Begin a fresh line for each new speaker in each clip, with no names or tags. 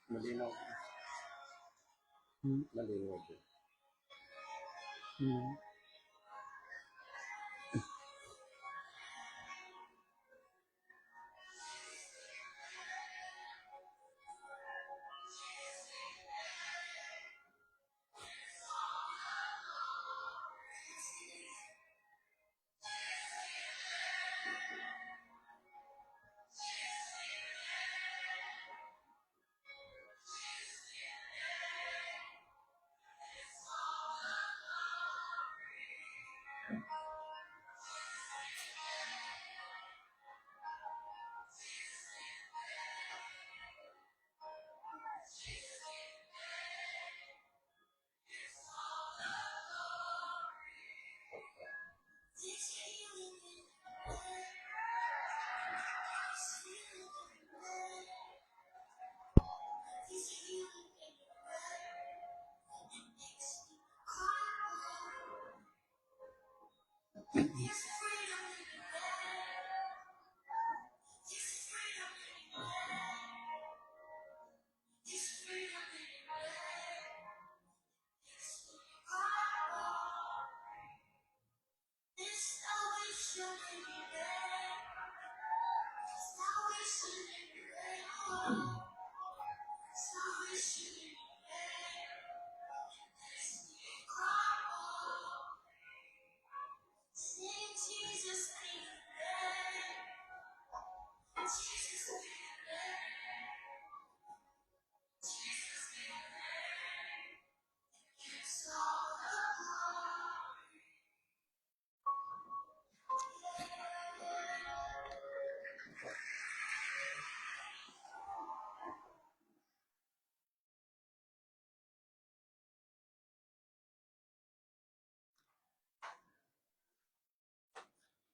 Malinaw. Malinaw din.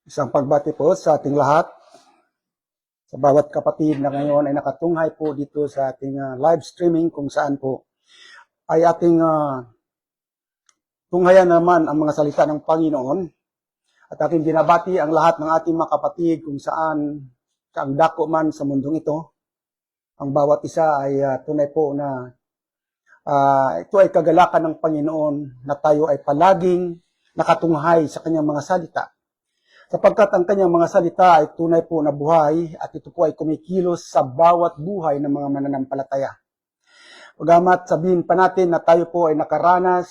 Isang pagbati po sa ating lahat, sa bawat kapatid na ngayon ay nakatunghay po dito sa ating live streaming kung saan po ay ating tunghayan naman ang mga salita ng Panginoon at ating binabati ang lahat ng ating mga kapatid kung saan ang dako man sa mundong ito. Ang bawat isa ay tunay po na ito ay kagalakan ng Panginoon na tayo ay palaging nakatunghay sa kanyang mga salita. Sapagkat ang kanyang mga salita ay tunay po na buhay at ito po ay kumikilos sa bawat buhay ng mga mananampalataya. Bagamat sabihin pa natin na tayo po ay nakaranas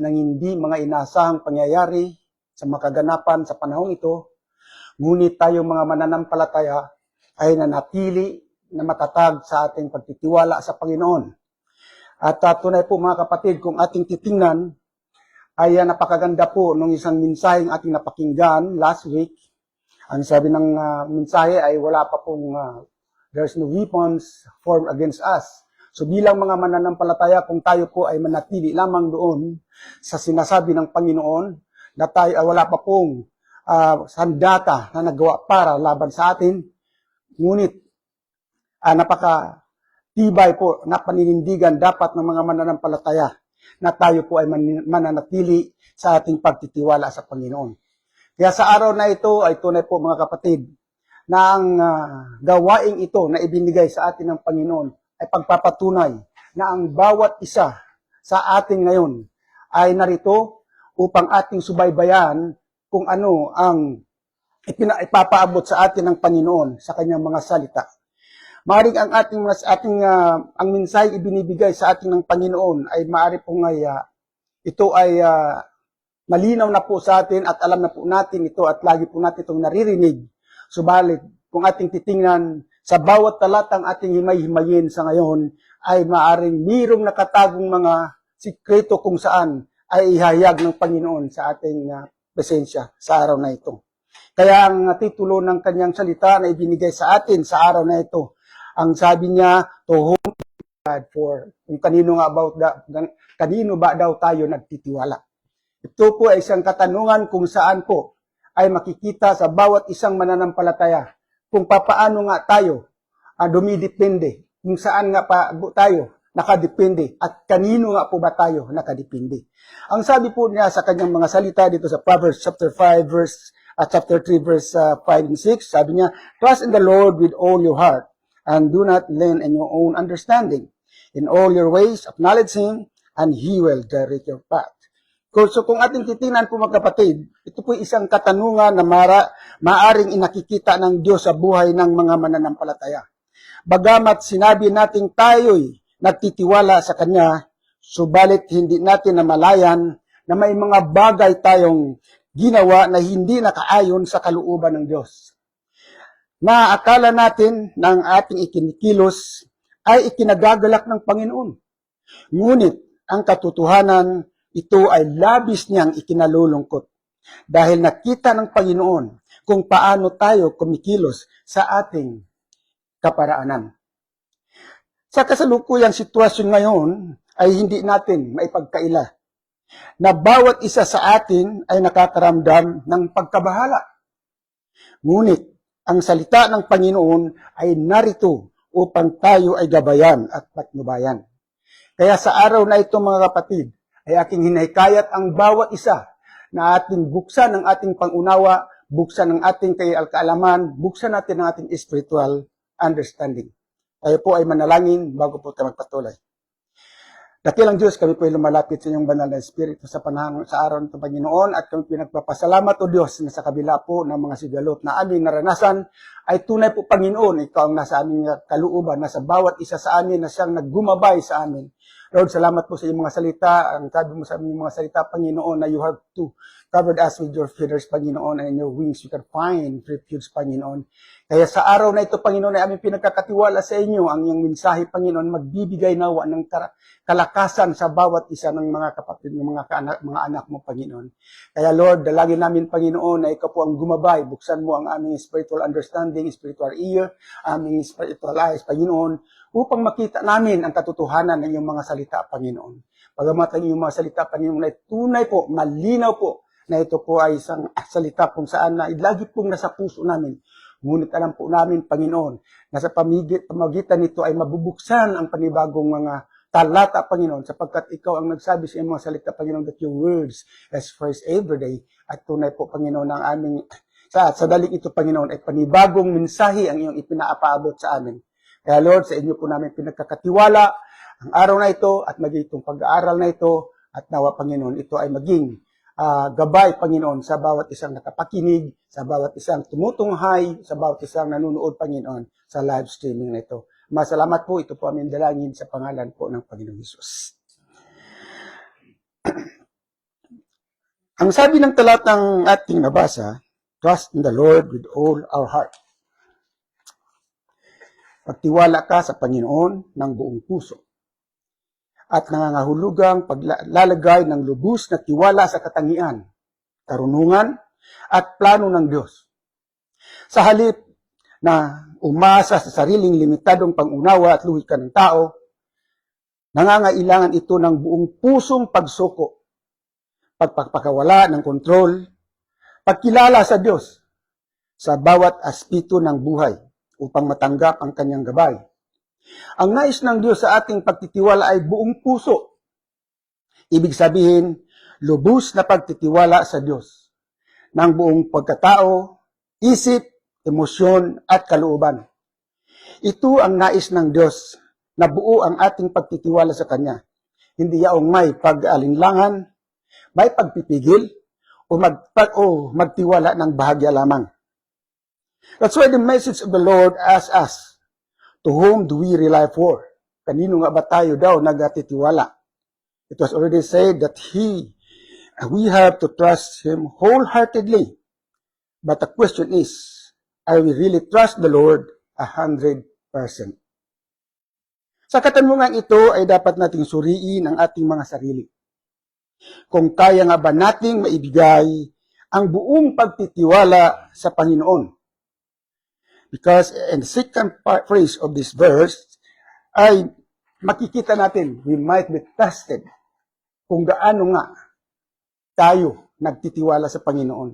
ng hindi mga inaasahang pangyayari sa makaganapan sa panahong ito, ngunit tayo mga mananampalataya ay nanatili na matatag sa ating pagtitiwala sa Panginoon. At tunay po mga kapatid, kung ating titingnan, ay napakaganda po nung isang mensaheng ating napakinggan last week. Ang sabi ng mensahe ay wala pa pong there's no weapons formed against us. So bilang mga mananampalataya, kung tayo po ay manatili lamang doon sa sinasabi ng Panginoon na tayo wala pa pong sandata na nagawa para laban sa atin, ngunit napaka-tibay po na paninindigan dapat ng mga mananampalataya na tayo po ay mananatili sa ating pagtitiwala sa Panginoon. Kaya sa araw na ito ay tunay po mga kapatid na ang gawaing ito na ibinigay sa atin ng Panginoon ay pagpapatunay na ang bawat isa sa atin ngayon ay narito upang ating subaybayan kung ano ang ipapaabot sa atin ng Panginoon sa kanyang mga salita. Maaring ang ang mensahe ibinibigay sa atin ng Panginoon ay maari pong ito ay malinaw na po sa atin at alam na po natin ito at lagi po natin itong naririnig. Subalit, kung ating titingnan sa bawat talatang ating himay-himayin sa ngayon ay maaring mayroong nakatagong mga sikreto kung saan ay ihayag ng Panginoon sa ating presensya sa araw na ito. Kaya ang titulo ng kanyang salita na ibinigay sa atin sa araw na ito, ang sabi niya, to whom God for, kung kanino ba daw tayo nagtitiwala. Ito po ay isang katanungan kung saan po ay makikita sa bawat isang mananampalataya kung papaano nga tayo dumidepende, kung saan nga pa tayo nakadepende at kanino nga po ba tayo nakadepende. Ang sabi po niya sa kanyang mga salita dito sa Proverbs chapter 5 chapter 3 verse 5 and 6, sabi niya, trust in the Lord with all your heart and do not lean on your own understanding. In all your ways, acknowledge Him, and He will direct your path. So kung ating titingnan po mga kapatid, ito po isang katanungan na maaring inakikita ng Diyos sa buhay ng mga mananampalataya. Bagamat sinabi nating tayo'y nagtitiwala sa Kanya, subalit hindi natin namalayan na may mga bagay tayong ginawa na hindi nakaayon sa kalooban ng Diyos. Na akala natin na ang ating ikinikilos ay ikinagagalak ng Panginoon. Ngunit ang katotohanan, ito ay labis niyang ikinalulungkot dahil nakita ng Panginoon kung paano tayo kumikilos sa ating kaparaanan. Sa kasalukuyang sitwasyon ngayon ay hindi natin maipagkaila na bawat isa sa atin ay nakakaramdam ng pagkabahala. Ngunit ang salita ng Panginoon ay narito upang tayo ay gabayan at patnubayan. Kaya sa araw na ito mga kapatid, ay aking hinahikayat ang bawat isa na ating buksan ang ating pangunawa, buksan ang ating kaalaman, buksan natin ang ating spiritual understanding. Tayo po ay manalangin bago po tayo magpatuloy. Dakilang Diyos, kami po ay lumalapit sa inyong banal na Espiritu sa panahon sa araw ng Panginoon at kami pinagpapasalamat o Diyos na sa kabila po ng mga sigalot na aming naranasan ay tunay po Panginoon, ikaw ang nasa aming kalooban, nasa bawat isa sa amin na siyang naggumabay sa amin. Lord, salamat po sa iyong mga salita. Ang sabi mo sa aming mga salita, Panginoon, na you have to covered us with your feathers, Panginoon, and in your wings we can find refuge, Panginoon. Kaya sa araw na ito, Panginoon, ay aming pinagkakatiwala sa inyo ang iyong mensahe, Panginoon, magbibigay nawa ng kalakasan sa bawat isa ng mga kapatid, ng mga anak mo, Panginoon. Kaya Lord, dalangin namin, Panginoon, na ikaw po ang gumabay, buksan mo ang aming spiritual understanding, spiritual ear, aming spiritual eyes, Panginoon, upang makita namin ang katotohanan ng iyong mga salita, Panginoon. Pagamat ang iyong mga salita, Panginoon, ay tunay po, malinaw po, na ito po ay isang salita kung saan na lagi pong nasa puso namin. Ngunit alam po namin, Panginoon, na sa pamagitan nito ay mabubuksan ang panibagong mga talata, Panginoon, sapagkat ikaw ang nagsabi sa iyong mga salita, Panginoon, that your words as first every day. At tunay po, Panginoon, ang aming, sa daling ito, Panginoon, ay panibagong mensahe ang iyong ipinaapaabot sa amin. Kaya Lord, sa inyo po namin pinagkakatiwala ang araw na ito at maging itong pag-aaral na ito at nawa, Panginoon, ito ay maging gabay, Panginoon, sa bawat isang nakapakinig, sa bawat isang tumutunghay, sa bawat isang nanonood, Panginoon, sa live streaming na ito. Masalamat po, ito po aming dalangin sa pangalan po ng Panginoong Hesus. Ang sabi ng talatang ating nabasa, trust in the Lord with all our heart. Pagtiwala ka sa Panginoon ng buong puso at nangangahulugang paglalagay ng lubos na tiwala sa katangian, karunungan, at plano ng Diyos. Sa halip na umasa sa sariling limitadong pangunawa at luhika ng tao, nangangailangan ito ng buong pusong pagsuko, pagpapakawala ng kontrol, pagkilala sa Diyos sa bawat aspeto ng buhay upang matanggap ang kanyang gabay. Ang nais ng Diyos sa ating pagtitiwala ay buong puso. Ibig sabihin, lubos na pagtitiwala sa Diyos ng buong pagkatao, isip, emosyon, at kalooban. Ito ang nais ng Diyos na buo ang ating pagtitiwala sa Kanya. Hindi yaong may pag-alinlangan, may pagpipigil, o magtiwala ng bahagya lamang. That's why the message of the Lord asks us, to whom do we rely for? Kanino nga ba tayo daw nagtitiwala? It was already said that we have to trust Him wholeheartedly. But the question is, are we really trust the Lord 100%? Sa katanungan ito ay dapat nating suriin ang ating mga sarili. Kung kaya nga ba nating maibigay ang buong pagtitiwala sa Panginoon. Because in the second phrase of this verse, ay makikita natin, we might be tested kung gaano nga tayo nagtitiwala sa Panginoon.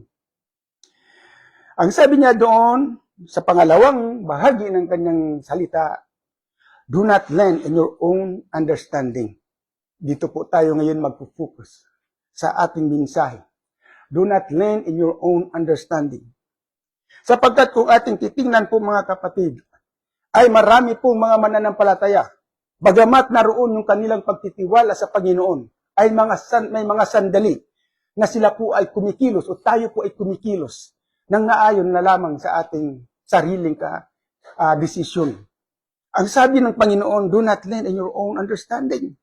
Ang sabi niya doon, sa pangalawang bahagi ng kanyang salita, do not lean in your own understanding. Dito po tayo ngayon magpo-focus sa ating mensahe. Do not lean in your own understanding. Sapagkat kung ating titingnan po mga kapatid, ay marami pong mga mananampalataya Bagamat naroon yung kanilang pagtitiwala sa Panginoon, ay may mga sandali na sila po ay kumikilos o tayo po ay kumikilos nang naayon na lamang sa ating sariling desisyon. Ang sabi ng Panginoon, do not lean in your own understanding.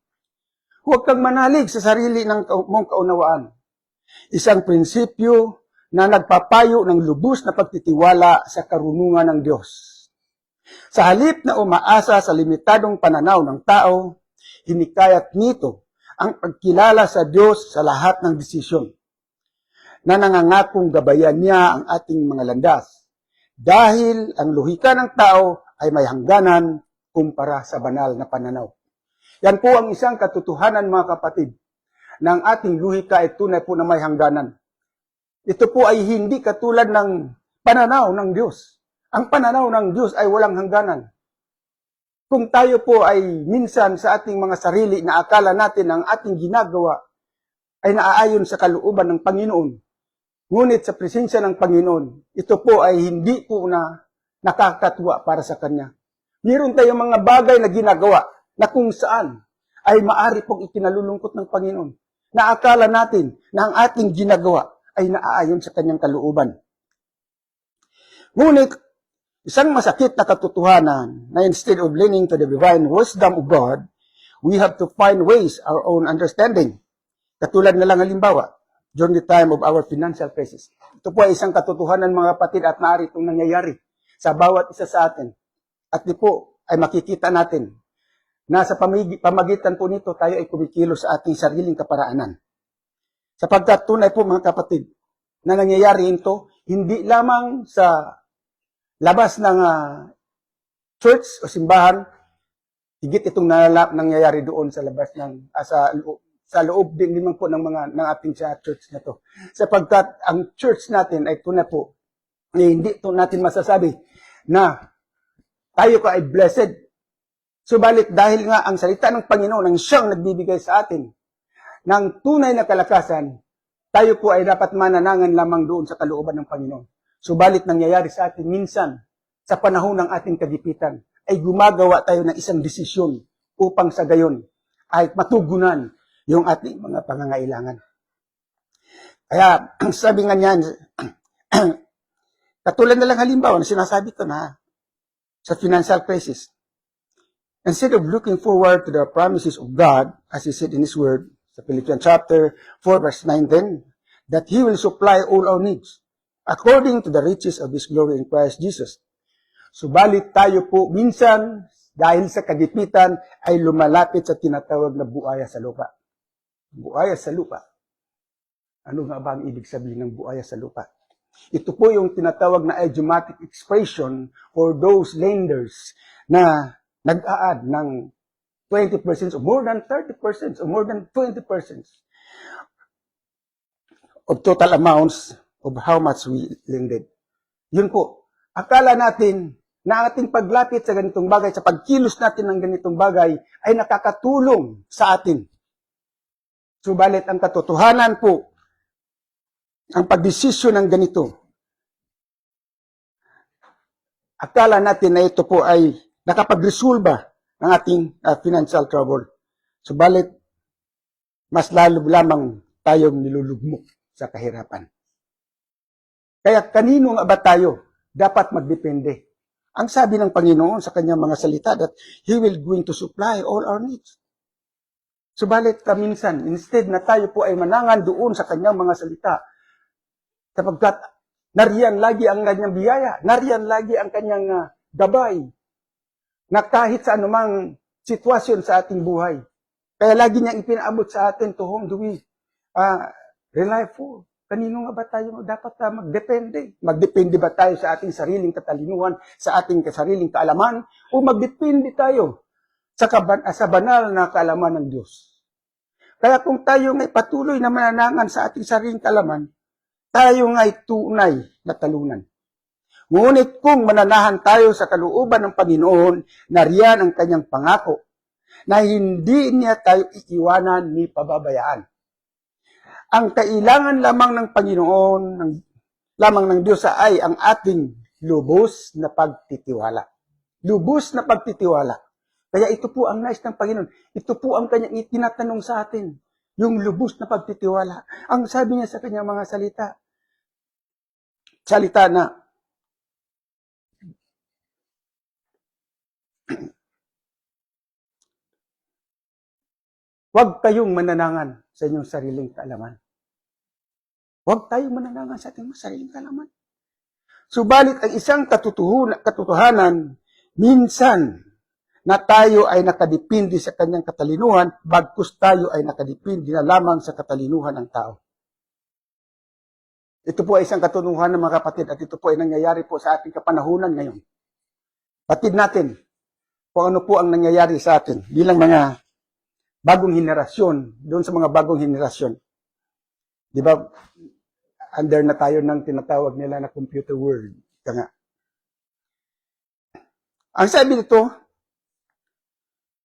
Huwag kang manalig sa sarili mong kaunawaan. Isang prinsipyo na nagpapayo ng lubos na pagtitiwala sa karunungan ng Diyos. Sa halip na umaasa sa limitadong pananaw ng tao, hinikayat nito ang pagkilala sa Diyos sa lahat ng desisyon na nangangakong gabayan niya ang ating mga landas dahil ang luhika ng tao ay may hangganan kumpara sa banal na pananaw. Yan po ang isang katotohanan, mga kapatid, na ang ating luhika ay tunay po na may hangganan. Ito po ay hindi katulad ng pananaw ng Diyos. Ang pananaw ng Diyos ay walang hangganan. Kung tayo po ay minsan sa ating mga sarili na akala natin ang ating ginagawa ay naaayon sa kalooban ng Panginoon, ngunit sa presensya ng Panginoon, ito po ay hindi po na nakakatuwa para sa Kanya. Meron tayong mga bagay na ginagawa na kung saan ay maari pong ikinalulungkot ng Panginoon. Na akala natin na ang ating ginagawa ay naaayon sa Kanyang kalooban. Ngunit, isang masakit na katotohanan na instead of leaning to the divine wisdom of God, we have to find ways our own understanding. Katulad na lang halimbawa, during the time of our financial crisis. Ito po ay isang katotohanan, mga kapatid, at maaari itong nangyayari sa bawat isa sa atin. At di po ay makikita natin na sa pamagitan po nito tayo ay kumikilos sa ating sariling kaparaanan. Sapagkat tunay po, mga kapatid, na nangyayari ito hindi lamang sa labas ng church o simbahan, higit itong nangyayari doon sa labas ng sa loob din naman po ng ating church na to. Sapagkat ang church natin ay tunay po, hindi to natin masasabi na tayo ka ay blessed. Subalit dahil nga ang salita ng Panginoon ang siyang nagbibigay sa atin ng tunay na kalakasan, tayo po ay dapat mananangan lamang doon sa kalooban ng Panginoon. Subalit nangyayari sa atin minsan, sa panahon ng ating kagipitan, ay gumagawa tayo ng isang desisyon upang sa gayon ay matugunan yung ating mga pangangailangan. Kaya, sabi nga niyan, katulad na lang halimbawa na sinasabi ko na sa financial crisis, instead of looking forward to the promises of God, as He said in His Word, sa Philippians chapter 4, verse 19, that He will supply all our needs according to the riches of His glory in Christ Jesus. Subalit tayo po minsan, dahil sa kagipitan, ay lumalapit sa tinatawag na buaya sa lupa. Buaya sa lupa. Ano nga ba ang ibig sabihin ng buaya sa lupa? Ito po yung tinatawag na idiomatic expression for those lenders na nag-a-add ng 20% or more than 30% or more than 20% of total amounts of how much we lended. Yun po. Akala natin na ating paglapit sa ganitong bagay, sa pagkilos natin ng ganitong bagay, ay nakakatulong sa atin. Subalit ang katotohanan po, ang pagdesisyon ng ganito, akala natin na ito po ay nakapag-resolba ng ating financial trouble. Subalit, mas lalo lamang tayong nilulugmok sa kahirapan. Kaya kanino nga ba tayo dapat magdepende? Ang sabi ng Panginoon sa kanyang mga salita that He will going to supply all our needs. Subalit minsan, instead na tayo po ay manangan doon sa kanyang mga salita, sapagkat nariyan lagi ang kanyang biyaya, nariyan lagi ang kanyang gabay, na kahit sa anumang sitwasyon sa ating buhay. Kaya lagi niyang ipinaabot sa atin, to whom do we rely for? Kanino nga ba tayo dapat magdepende? Magdepende ba tayo sa ating sariling katalinuhan, sa ating sariling kaalaman, o magdepende tayo sa banal na kaalaman ng Diyos? Kaya kung tayo ngay patuloy na mananangan sa ating sariling kaalaman, tayo ngay tunay na talunan. Ngunit kung mananahan tayo sa kalooban ng Panginoon, nariyan ang kanyang pangako na hindi niya tayo iiwanan ni pababayaan. Ang kailangan lamang ng Panginoon, lamang ng Diyos ay ang ating lubos na pagtitiwala. Lubos na pagtitiwala. Kaya ito po ang nais ng Panginoon. Ito po ang kanyang itinatanong sa atin. Yung lubos na pagtitiwala. Ang sabi niya sa kanyang mga salita na, huwag kayong mananangan sa inyong sariling kaalaman. Huwag tayong mananangan sa ating sariling kaalaman. Subalit ang isang katotohanan, minsan na tayo ay nakadepende sa kanyang katalinuhan, bagkus tayo ay nakadepende na lamang sa katalinuhan ng tao. Ito po ay isang katotohanan, mga kapatid, at ito po ay nangyayari po sa ating kapanahunan ngayon. Patid natin kung ano po ang nangyayari sa atin bilang mga bagong henerasyon, doon sa mga bagong henerasyon. Di ba, under na tayo ng tinatawag nila na computer world. Kaya ang sabi nito,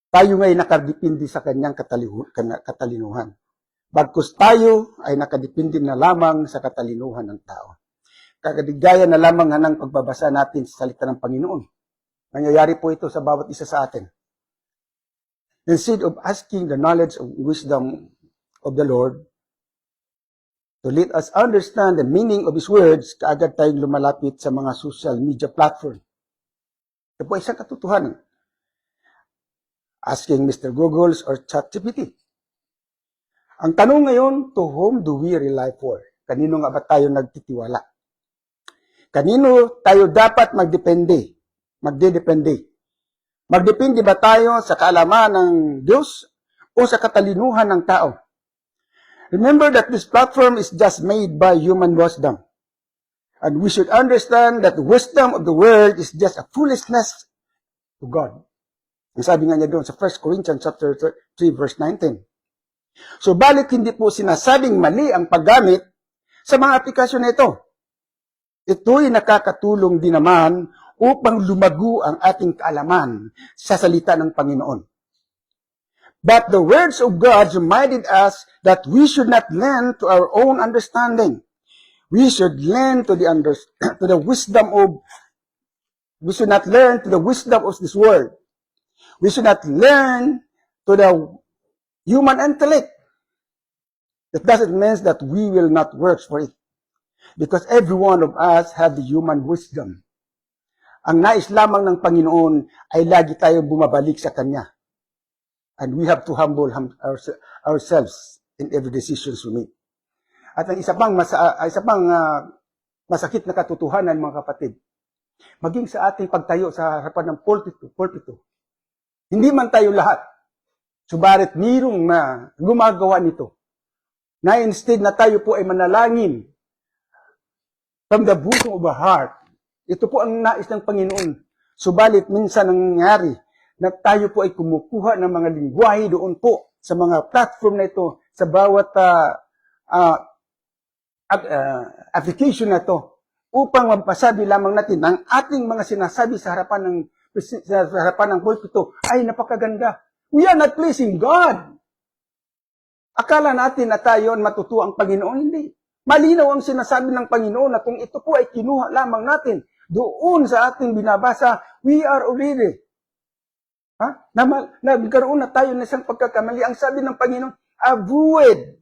tayo ngay nakadepende sa kanyang katalinuhan. Bagkus tayo ay nakadepende na lamang sa katalinuhan ng tao. Kakadigaya na lamang ng pagbabasa natin sa salita ng Panginoon. Nangyayari po ito sa bawat isa sa atin. Instead of asking the knowledge of wisdom of the Lord, to let us understand the meaning of His words, kaagad tayong lumalapit sa mga social media platform. Ito po isang katotohanan. Asking Mr. Googles or ChatGPT. Ang tanong ngayon, to whom do we rely for? Kanino nga ba tayo nagtitiwala? Kanino tayo dapat magdepende? Magdepende ba tayo sa kaalaman ng Diyos o sa katalinuhan ng tao? Remember that this platform is just made by human wisdom. And we should understand that the wisdom of the world is just a foolishness to God. Ang sabi nga niya doon sa 1 Corinthians chapter 3 verse 19. So balik hindi po sinasabing mali ang paggamit sa mga aplikasyon na ito. Ito'y nakakatulong din naman upang lumago ang ating kaalaman sa salita ng Panginoon. But the words of God reminded us that we should not lend to our own understanding. We should learn to the wisdom of this world. We should not learn to the human intellect. That doesn't mean that we will not work for it. Because every one of us have the human wisdom. Ang nais lamang ng Panginoon ay lagi tayong bumabalik sa Kanya. And we have to humble ourselves in every decision we make. At ang isa pang masakit na katotohanan, mga kapatid, maging sa ating pagtayo sa harapan ng pulpito, hindi man tayo lahat, subalit mayroong na gumagawa nito, na instead na tayo po ay manalangin from the bosom of our heart. Ito po ang nais ng Panginoon. Subalit minsan nangyayari na tayo po ay kumukuha ng mga lingwahe doon po sa mga platform na ito, sa bawat application na ito, upang mapasabi lamang natin ang ating mga sinasabi sa harapan ng pulpito ay napakaganda. We are not pleasing God. Akala natin na tayo matutuwa ang Panginoon. Hindi. Malinaw ang sinasabi ng Panginoon na kung ito po ay kinuha lamang natin doon sa ating binabasa, we are already. Nagkaroon na tayo ng isang pagkakamali. Ang sabi ng Panginoon, avoid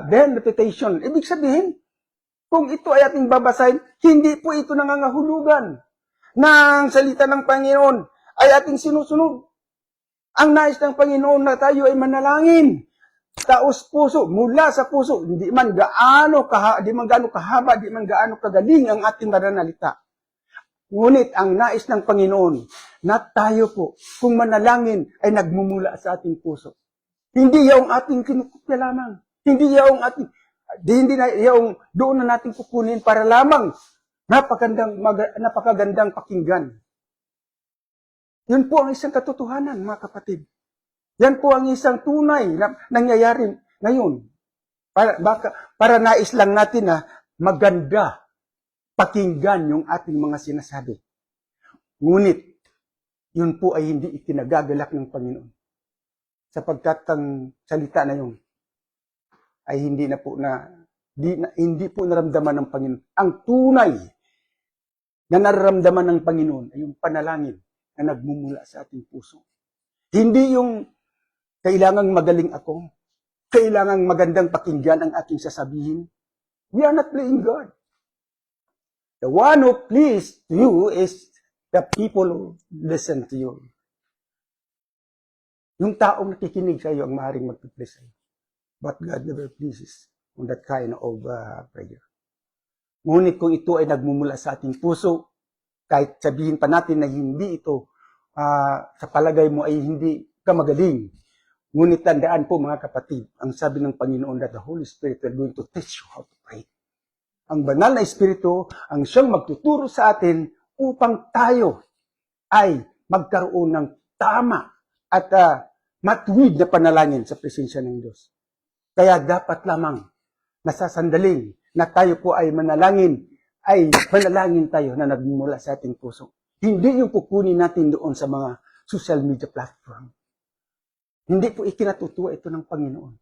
then repetition. Ibig sabihin, kung ito ay ating babasahin, hindi po ito nangangahulugan ng salita ng Panginoon ay ating sinusunod. Ang nais ng Panginoon na tayo ay manalangin. Taos puso, mula sa puso, di man gaano kahaba, di man gaano kagaling ang ating mananalita. Ngunit ang nais ng Panginoon na tayo po, kung manalangin, ay nagmumula sa ating puso. Hindi yung ating kinukupya lamang. Hindi yung doon na natin kukunin para lamang napakagandang pakinggan. Yun po ang isang katotohanan, mga kapatid. Yan po ang isang tunay na nangyayari ngayon. Para nais lang natin na maganda pakinggan yung ating mga sinasabi. Ngunit, yun po ay hindi ikinagagalak ng Panginoon. Sapagkat ang salita na yun ay hindi po naramdaman ng Panginoon. Ang tunay na nararamdaman ng Panginoon ay yung panalangin na nagmumula sa ating puso. Hindi yung kailangang magaling ako, kailangang magandang pakinggan ang aking sasabihin. We are not playing God. The one who pleased you is the people who listen to you. Yung taong nakikinig sa iyo ang maaaring mag-please sa iyo. But God never pleases on that kind of prayer. Ngunit kung ito ay nagmumula sa ating puso, kahit sabihin pa natin na hindi ito sa palagay mo ay hindi ka magaling. Ngunit tandaan po mga kapatid, ang sabi ng Panginoon that the Holy Spirit will going to teach you how to pray. Ang banal na Espiritu ang siyang magtuturo sa atin upang tayo ay magkaroon ng tama at matuwid na panalangin sa presensya ng Diyos. Kaya dapat lamang nasasandaling na tayo po ay manalangin tayo na nagmumula sa ating puso. Hindi yung kukunin natin doon sa mga social media platform. Hindi po ikinatutuwa ito ng Panginoon.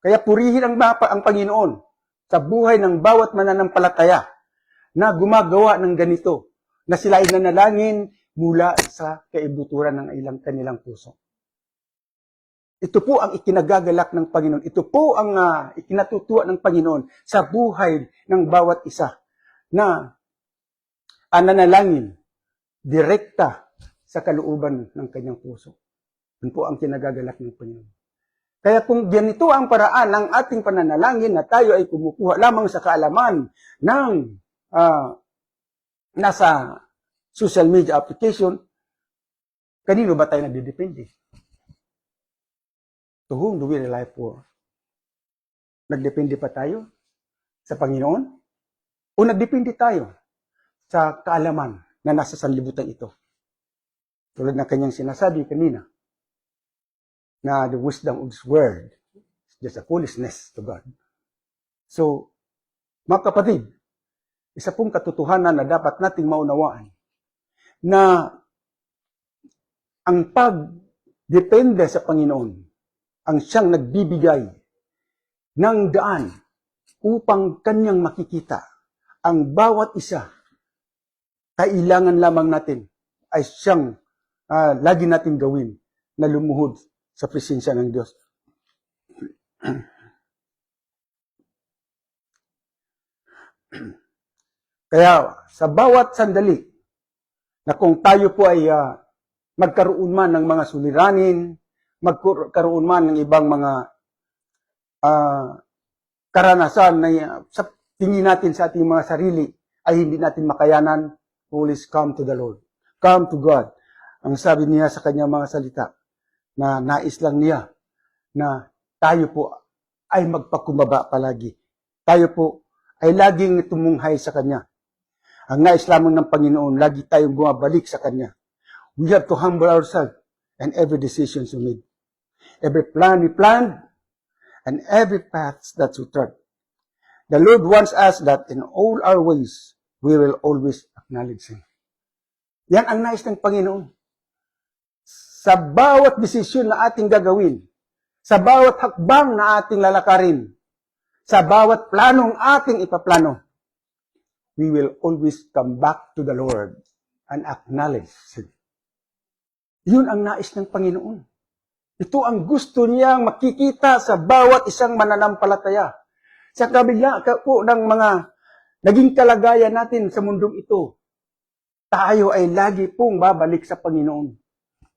Kaya purihin ang Panginoon sa buhay ng bawat mananampalataya na gumagawa ng ganito, na sila ay nanalangin mula sa kaibuturan ng kanilang puso. Ito po ang ikinagagalak ng Panginoon. Ito po ang ikinatutuwa ng Panginoon sa buhay ng bawat isa na nanalangin direkta sa kalooban ng kanyang puso. Yun po ang kinagagalak ng Panginoon. Kaya kung ganito ang paraan ng ating pananalangin na tayo ay kumukuha lamang sa kaalaman ng nasa social media application, kanino ba tayo nagdidepende? To whom do we rely for? Nagdepende pa tayo sa Panginoon? O nagdepende tayo sa kaalaman na nasa sanlibutan ito? Tulad ng kanyang sinasabi kanina, na the wisdom of this world is just a foolishness to God. So, mga kapatid, isa pong katotohanan na dapat nating maunawaan na ang pagdepende sa Panginoon ang siyang nagbibigay ng daan upang kanyang makikita ang bawat isa. Kailangan lamang natin ay siyang lagi natin gawin na lumuhod sa presensya ng Diyos. Kaya sa bawat sandali na kung tayo po ay magkaroon man ng mga suliranin, magkaroon man ng ibang mga karanasan na sa tingin natin sa ating mga sarili ay hindi natin makayanan, always come to the Lord. Come to God. Ang sabi niya sa kanyang mga salita, na nais lang niya na tayo po ay magpakumbaba palagi. Tayo po ay laging tumunghay sa Kanya. Ang nais lamang ng Panginoon, lagi tayong bumabalik sa Kanya. We have to humble ourselves and every decision we made. Every plan we planned and every path that we trod. The Lord wants us that in all our ways, we will always acknowledge Him. Yan ang nais ng Panginoon. Sa bawat desisyon na ating gagawin, sa bawat hakbang na ating lalakarin, sa bawat planong ating ipaplano, we will always come back to the Lord and acknowledge Him. Yun ang nais ng Panginoon. Ito ang gusto niyang makikita sa bawat isang mananampalataya. Sa kabila po ng mga naging kalagayan natin sa mundong ito, tayo ay lagi pong babalik sa Panginoon.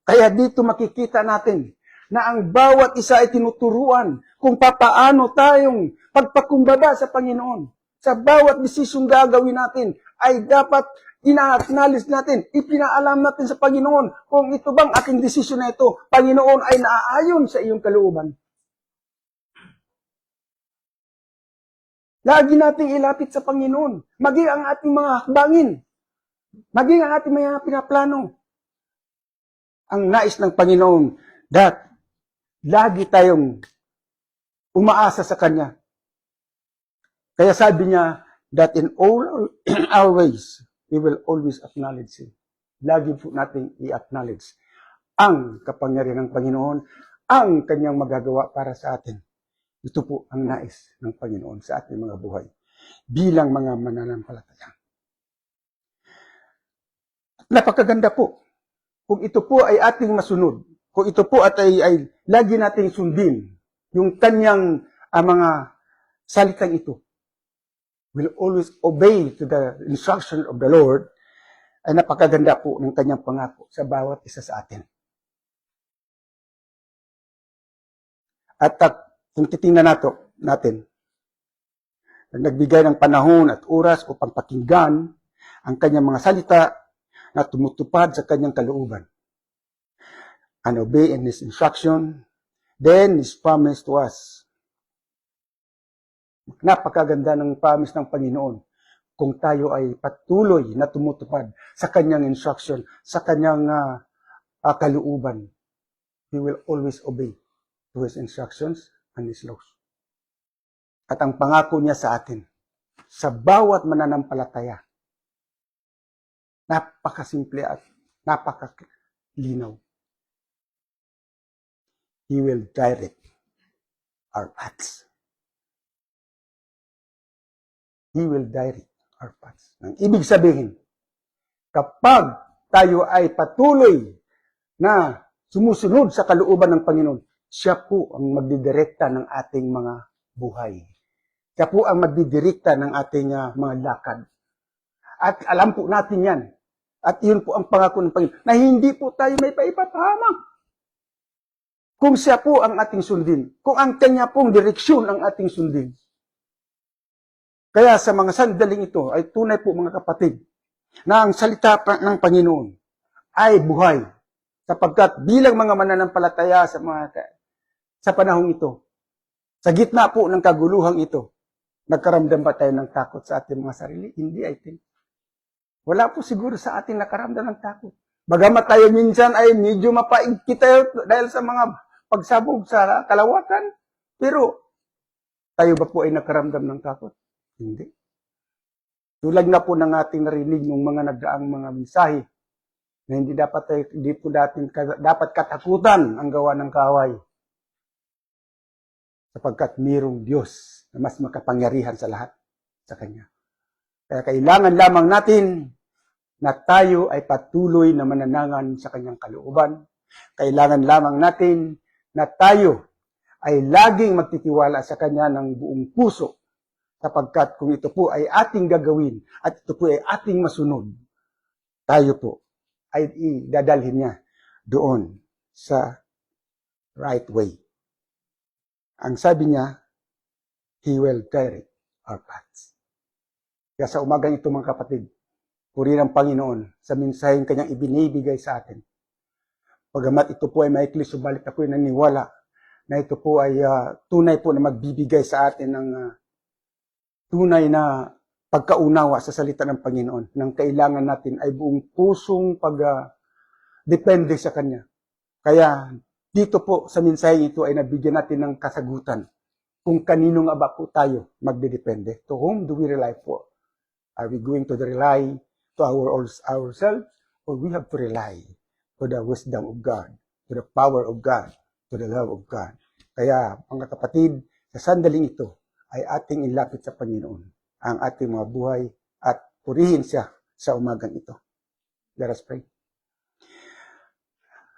Kaya dito makikita natin na ang bawat isa ay tinuturuan kung papaano tayong pagpakumbaba sa Panginoon. Sa bawat desisyong gagawin natin ay dapat ina-acknowledge natin, ipinaalam natin sa Panginoon kung ito bang aking desisyon na ito, Panginoon, ay naaayon sa iyong kalooban. Lagi nating ilapit sa Panginoon, maging ang ating mga hakbangin, maging ang ating mga pinaplano. Ang nais ng Panginoon that lagi tayong umaasa sa Kanya. Kaya sabi niya that in all our ways, we will always acknowledge Him. Lagi po natin i-acknowledge ang kapangyarihan ng Panginoon, ang Kanyang magagawa para sa atin. Ito po ang nais ng Panginoon sa ating mga buhay bilang mga mananampalataya. Napakaganda po kung ito po ay ating masunod, kung ito po ay lagi nating sundin, yung kanyang mga salitang ito, will always obey to the instruction of the Lord, ay napakaganda po ng kanyang pangako sa bawat isa sa atin. At kung titingnan natin, nagbigay ng panahon at oras upang pakinggan ang kanyang mga salita na tumutupad sa kanyang kalooban and obey in His instruction, then His promise to us. Napakaganda ng promise ng Panginoon kung tayo ay patuloy na tumutupad sa kanyang instruction, sa kanyang kalooban. He will always obey to His instructions and His laws. At ang pangako niya sa atin, sa bawat mananampalataya, napakasimple at napakalinaw. He will direct our paths. He will direct our paths. Ang ibig sabihin, kapag tayo ay patuloy na sumusunod sa kalooban ng Panginoon, siya po ang magdidirekta ng ating mga buhay. Siya po ang magdidirekta ng ating mga lakad. At alam po natin yan. At yun po ang pangako ng Panginoon, na hindi po tayo may paipapahamak. Kung siya po ang ating sundin, kung ang kanya pong direksyon ang ating sundin. Kaya sa mga sandaling ito ay tunay po mga kapatid, na ang salita ng Panginoon ay buhay. Sapagkat bilang mga mananampalataya sa panahong ito, sa gitna po ng kaguluhang ito, nagkaramdam ba tayo ng takot sa ating mga sarili? Hindi, I think. Wala po siguro sa ating nakaramdam ng takot. Bagamat tayo minsan ay medyo mapaigkit tayo dahil sa mga pagsabog sa kalawakan, pero tayo ba po ay nakaramdam ng takot? Hindi. Tulad na po ng ating narinig ng mga nagdaang mga mensahe na hindi po dapat katakutan ang gawa ng kaaway. Sapagkat mayroong Diyos na mas makapangyarihan sa lahat sa Kanya. Kaya kailangan lamang natin na tayo ay patuloy na mananangan sa Kanyang kalooban. Kailangan lamang natin na tayo ay laging magtitiwala sa Kanya ng buong puso. Sapagkat kung ito po ay ating gagawin at ito po ay ating masunod, tayo po ay idadalhin niya doon sa right way. Ang sabi niya, He will direct our paths. Kaya sa umagang ito mga kapatid, purihin ang Panginoon sa mensaheng Kanyang ibinibigay sa atin. Pagamat ito po ay maikli, subalit ako ay naniwala na ito po ay tunay po na magbibigay sa atin ng tunay na pagkaunawa sa salita ng Panginoon. Nang kailangan natin ay buong pusong pag-depende sa Kanya. Kaya dito po sa mensaheng ito ay nabigyan natin ng kasagutan kung kanino nga ba po tayo magdedepende. To whom do we rely for? Are we going to rely to ourselves, or we have to rely to the wisdom of God, to the power of God, to the love of God? Kaya, mga kapatid, sa sandaling ito ay ating ilapit sa Panginoon ang ating mga buhay at purihin siya sa umagang ito. Let us pray.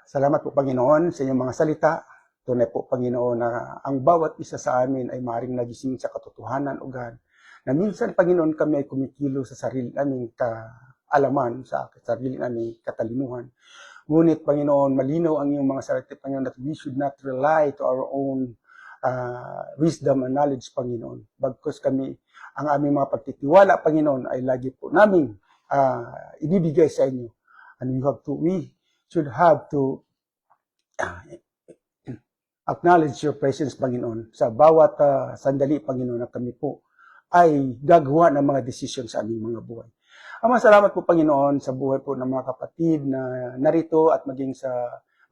Salamat po, Panginoon, sa inyong mga salita. Tunay po, Panginoon, na ang bawat isa sa amin ay maaaring nagising sa katotohanan, O God, na minsan, Panginoon, kami ay kumikilo sa sarili naming kaalaman, sa sarili naming katalinuhan. Ngunit, Panginoon, malinaw ang iyong mga salita, Panginoon, that we should not rely to our own wisdom and knowledge, Panginoon. Bagkus kami, ang aming mga pagtitiwala, Panginoon, ay lagi po namin ibibigay sa inyo. And we should have to acknowledge your presence, Panginoon, sa bawat sandali, Panginoon, na kami po ay gagawa ng mga desisyon sa aming mga buhay. Ama, salamat po, Panginoon, sa buhay po ng mga kapatid na narito at maging sa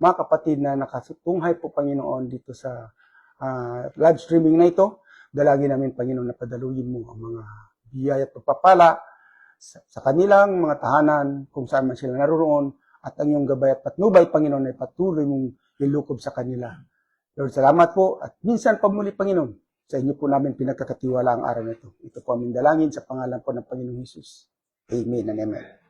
mga kapatid na nakatunghay po, Panginoon, dito sa live streaming na ito. Dalangin namin, Panginoon, na padaluyin mo ang mga biyaya at pagpapala sa kanilang mga tahanan, kung saan man sila naroon, at ang iyong gabay at patnubay, Panginoon, ay patuloy mong ilukob sa kanila. Lord, salamat po, at minsan pa muli, Panginoon, sa inyo po namin pinagkakatiwala ang araw na ito. Ito po aming dalangin sa pangalan po ng Panginoong Hesus. Amen and amen.